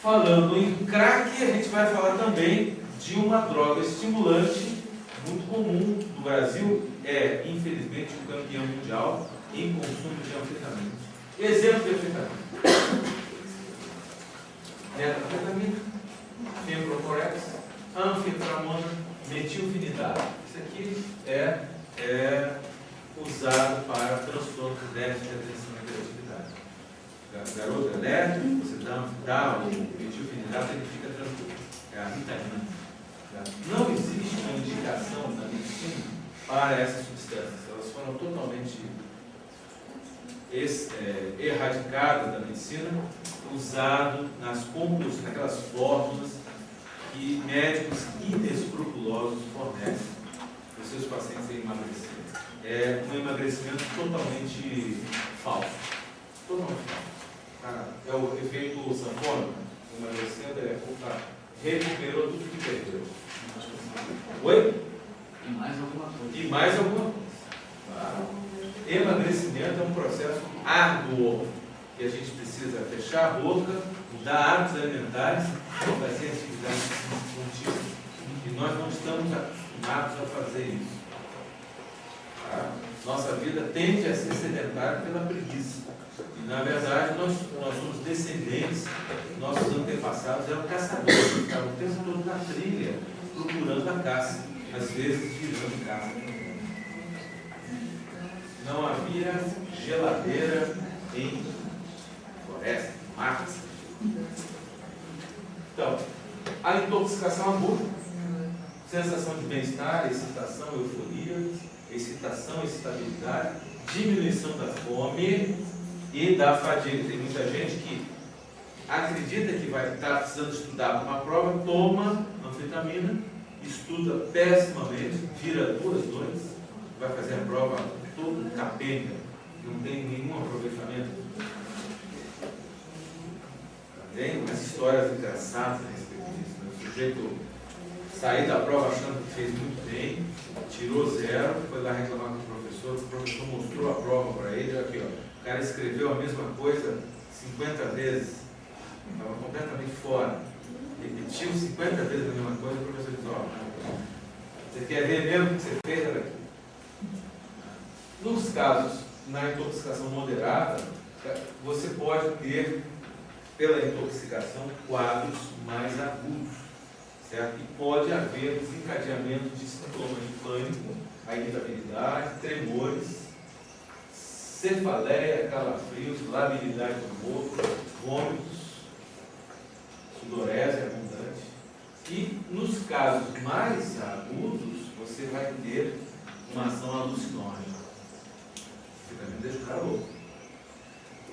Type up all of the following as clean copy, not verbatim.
Falando em crack, a gente vai falar também de uma droga estimulante muito comum no Brasil, infelizmente o campeão mundial em consumo de anfetaminas. Exemplo de anfetamina: metanfetamina, fenprocorex, anfetramona, metilfenidato. Isso aqui é usado para transtorno de déficit de atenção e hiperatividade. Garota elétrica, você dá o metilfenidato, ele fica tranquilo. É a ritalina. Não existe uma indicação na medicina para essas substâncias. Elas foram totalmente erradicadas da medicina, usado naquelas fórmulas que médicos inescrupulosos fornecem para os seus pacientes em emagrecer. É um emagrecimento totalmente falso. Totalmente falso. É o efeito sanfona. Emagrecendo recuperou tudo que perdeu. Oi? E mais alguma coisa. E mais alguma coisa. Claro. Emagrecimento é um processo árduo, que a gente precisa fechar a boca, mudar hábitos alimentares e fazer atividades contínuas. E nós não estamos acostumados a fazer isso. Tá? Nossa vida tende a ser sedentária pela preguiça. E, na verdade, nós somos descendentes, nossos antepassados eram caçadores, estavam o tempo todo na trilha, procurando a caça, às vezes virando caça. Não havia geladeira em floresta, matas. Então, a intoxicação aguda, sensação de bem-estar, excitação, euforia, excitação, excitabilidade, diminuição da fome e da fadiga. Tem muita gente que acredita que vai estar precisando estudar para uma prova, toma anfetamina, estuda pessimamente, vira 2 noites, vai fazer a prova todo capenga, não tem nenhum aproveitamento. Tem umas histórias engraçadas a respeito disso. Né? O sujeito saiu da prova achando que fez muito bem, tirou 0, foi lá reclamar com o professor mostrou a prova para ele, aqui, ó, o cara escreveu a mesma coisa 50 vezes, estava completamente fora, repetiu 50 vezes a mesma coisa, o professor disse, ó, você quer ver mesmo o que você fez? Olha aqui. Nos casos, na intoxicação moderada, você pode ter, pela intoxicação, quadros mais agudos, certo? E pode haver desencadeamento de sintomas de pânico, a irritabilidade, tremores, cefaleia, calafrios, labilidade do corpo, vômitos, sudorese abundante. E nos casos mais agudos, você vai ter uma ação alucinógena. Você também deixa o cara louco.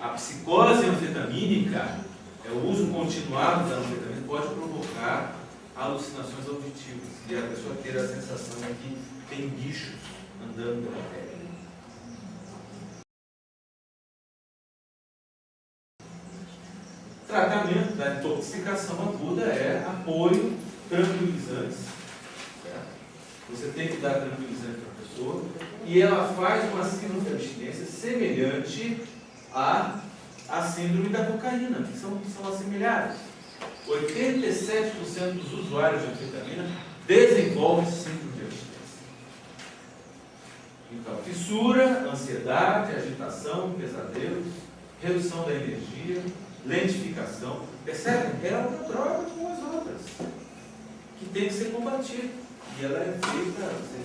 A psicose anfetamínica, o uso continuado da anfetamina, pode provocar alucinações auditivas e a pessoa ter a sensação de que tem bichos andando pela pele. Tratamento da intoxicação aguda é apoio, tranquilizantes. Você tem que dar tranquilizante para a pessoa e ela faz uma síndrome de abstinência semelhante à síndrome da cocaína, que são assemelhadas. 87% dos usuários de anfetamina desenvolvem síndrome de abstinência. Então, fissura, ansiedade, agitação, pesadelos, redução da energia, lentificação. Percebe? É uma droga como as outras, que tem que ser combatida. E ela é feita, você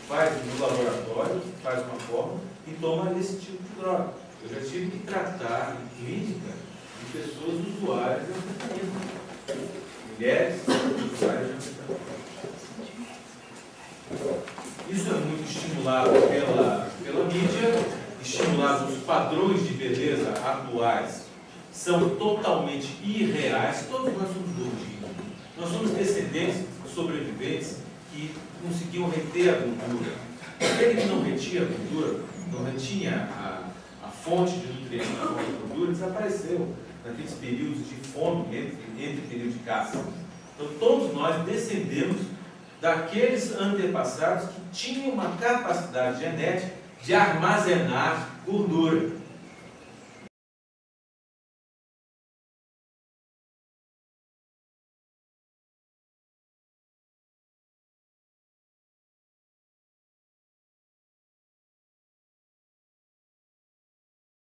faz no laboratório, faz uma forma e toma esse tipo de droga. Eu já tive que tratar em clínica de pessoas usuárias de anfetamina. Mulheres usuárias de anfetamina. Isso é muito estimulado pela mídia, estimulado os padrões de beleza atuais são totalmente irreais. Todos nós somos gordinhos. Nós somos descendentes de sobreviventes que conseguiam reter a gordura. Aquele que não retia a gordura, não retinha a fonte de nutrientes da gordura, desapareceu naqueles períodos de fome entre períodos de caça. Então todos nós descendemos daqueles antepassados que tinham uma capacidade genética de armazenar gordura.